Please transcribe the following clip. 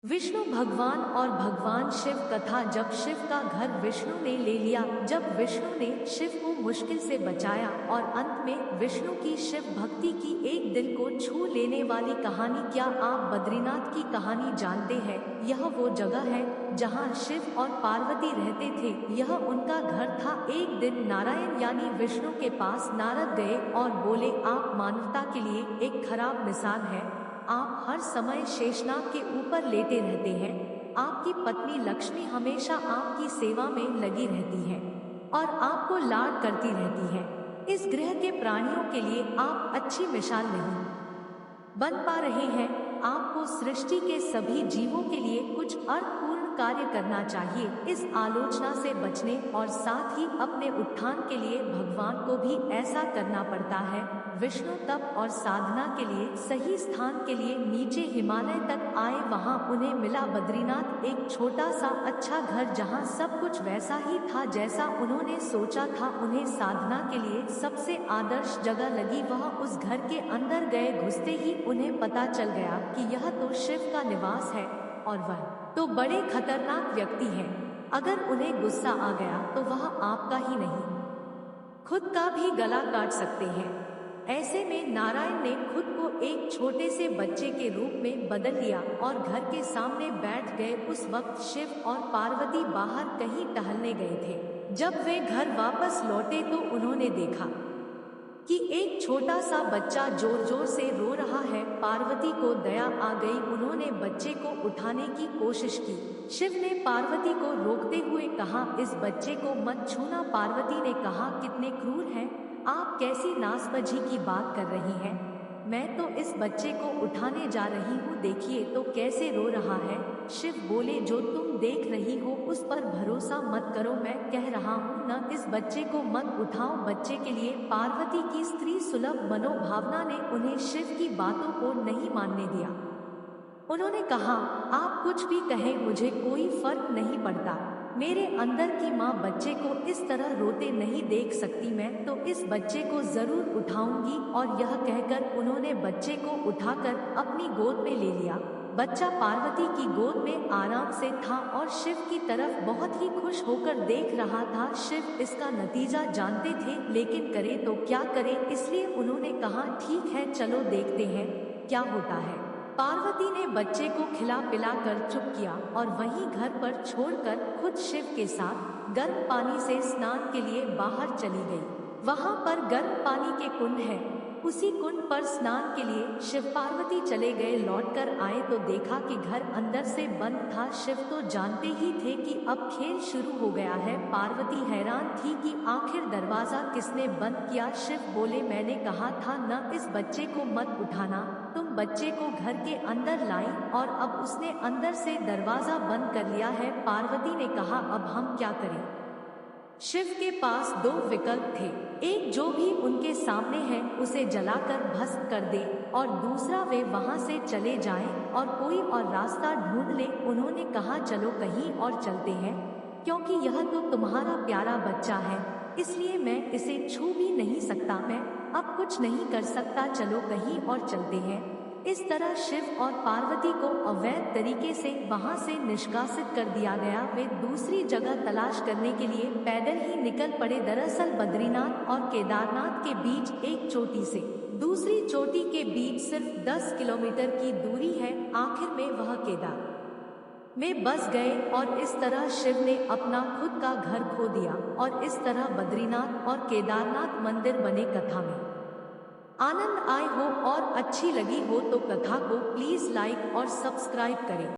विष्णु भगवान और भगवान शिव कथा। जब शिव का घर विष्णु ने ले लिया, जब विष्णु ने शिव को मुश्किल से बचाया और अंत में विष्णु की शिव भक्ति की एक दिल को छू लेने वाली कहानी। क्या आप बद्रीनाथ की कहानी जानते हैं? यह वो जगह है जहां शिव और पार्वती रहते थे। यह उनका घर था। एक दिन नारायण यानी विष्णु के पास नारद गए और बोले, आप मानवता के लिए एक खराब मिसाल है। आप हर समय शेषनाग के ऊपर लेटे रहते हैं। आपकी पत्नी लक्ष्मी हमेशा आपकी सेवा में लगी रहती है और आपको लाड करती रहती है। इस ग्रह के प्राणियों के लिए आप अच्छी मिसाल नहीं बन पा रहे हैं। आपको सृष्टि के सभी जीवों के लिए कुछ अर्थपूर्ण कार्य करना चाहिए। इस आलोचना से बचने और साथ ही अपने उत्थान के लिए भगवान को भी ऐसा करना पड़ता है। विष्णु तप और साधना के लिए सही स्थान के लिए नीचे हिमालय तक आए। वहां उन्हें मिला बद्रीनाथ, एक छोटा सा अच्छा घर जहां सब कुछ वैसा ही था जैसा उन्होंने सोचा था। उन्हें साधना के लिए सबसे आदर्श जगह लगी। वह उस घर के अंदर गए, घुसते ही उन्हें पता चल गया कि यह तो शिव का निवास है और वह तो बड़े खतरनाक व्यक्ति हैं। अगर उन्हें गुस्सा आ गया तो वह आपका ही नहीं, खुद का भी गला काट सकते हैं। ऐसे में नारायण ने खुद को एक छोटे से बच्चे के रूप में बदल लिया और घर के सामने बैठ गए। उस वक्त शिव और पार्वती बाहर कहीं टहलने गए थे। जब वे घर वापस लौटे तो उन्होंने देखा कि एक छोटा सा बच्चा जोर जोर से रो रहा है। पार्वती को दया आ गई। उन्होंने बच्चे को उठाने की कोशिश की। शिव ने पार्वती को रोकते हुए कहा, इस बच्चे को मत छूना। पार्वती ने कहा, कितने क्रूर हैं आप, कैसी नासमझी की बात कर रही हैं। मैं तो इस बच्चे को उठाने जा रही हूँ, देखिए तो कैसे रो रहा है। शिव बोले, जो तुम देख रही हो उस पर भरोसा मत करो। मैं कह रहा हूँ न, इस बच्चे को मत उठाओ। बच्चे के लिए पार्वती की स्त्री सुलभ मनोभावना ने उन्हें शिव की बातों को नहीं मानने दिया। उन्होंने कहा, आप कुछ भी कहें, मुझे कोई फर्क नहीं पड़ता। मेरे अंदर की माँ बच्चे को इस तरह रोते नहीं देख सकती। मैं तो इस बच्चे को जरूर उठाऊंगी। और यह कहकर उन्होंने बच्चे को उठाकर अपनी गोद में ले लिया। बच्चा पार्वती की गोद में आराम से था और शिव की तरफ बहुत ही खुश होकर देख रहा था। शिव इसका नतीजा जानते थे, लेकिन करे तो क्या करे, इसलिए उन्होंने कहा, ठीक है चलो देखते हैं क्या होता है। पार्वती ने बच्चे को खिला पिला कर चुप किया और वहीं घर पर छोड़कर खुद शिव के साथ गर्म पानी से स्नान के लिए बाहर चली गई। वहां पर गर्म पानी के कुंड है। उसी कुंड पर स्नान के लिए शिव पार्वती चले गए। लौटकर आए तो देखा कि घर अंदर से बंद था। शिव तो जानते ही थे कि अब खेल शुरू हो गया है। पार्वती हैरान थी कि आखिर दरवाजा किसने बंद किया। शिव बोले, मैंने कहा था न, इस बच्चे को मत उठाना। तुम बच्चे को घर के अंदर लाई और अब उसने अंदर से दरवाजा बंद कर लिया है। पार्वती ने कहा, अब हम क्या करें। शिव के पास दो विकल्प थे, एक जो भी उनके सामने है उसे जलाकर भस्म कर दे और दूसरा वे वहां से चले जाएं और कोई और रास्ता ढूंढ ले। उन्होंने कहा, चलो कहीं और चलते हैं, क्योंकि यह तो तुम्हारा प्यारा बच्चा है, इसलिए मैं इसे छू भी नहीं सकता। मैं अब कुछ नहीं कर सकता, चलो कहीं और चलते हैं। इस तरह शिव और पार्वती को अवैध तरीके से वहां से निष्कासित कर दिया गया। वे दूसरी जगह तलाश करने के लिए पैदल ही निकल पड़े। दरअसल बद्रीनाथ और केदारनाथ के बीच एक चोटी से दूसरी चोटी के बीच सिर्फ 10 किलोमीटर की दूरी है। आखिर में वह केदार में बस गए और इस तरह शिव ने अपना खुद का घर खो दिया और इस तरह बद्रीनाथ और केदारनाथ मंदिर बने। कथा में आनंद आए हो और अच्छी लगी हो तो कथा को प्लीज लाइक और सब्सक्राइब करें।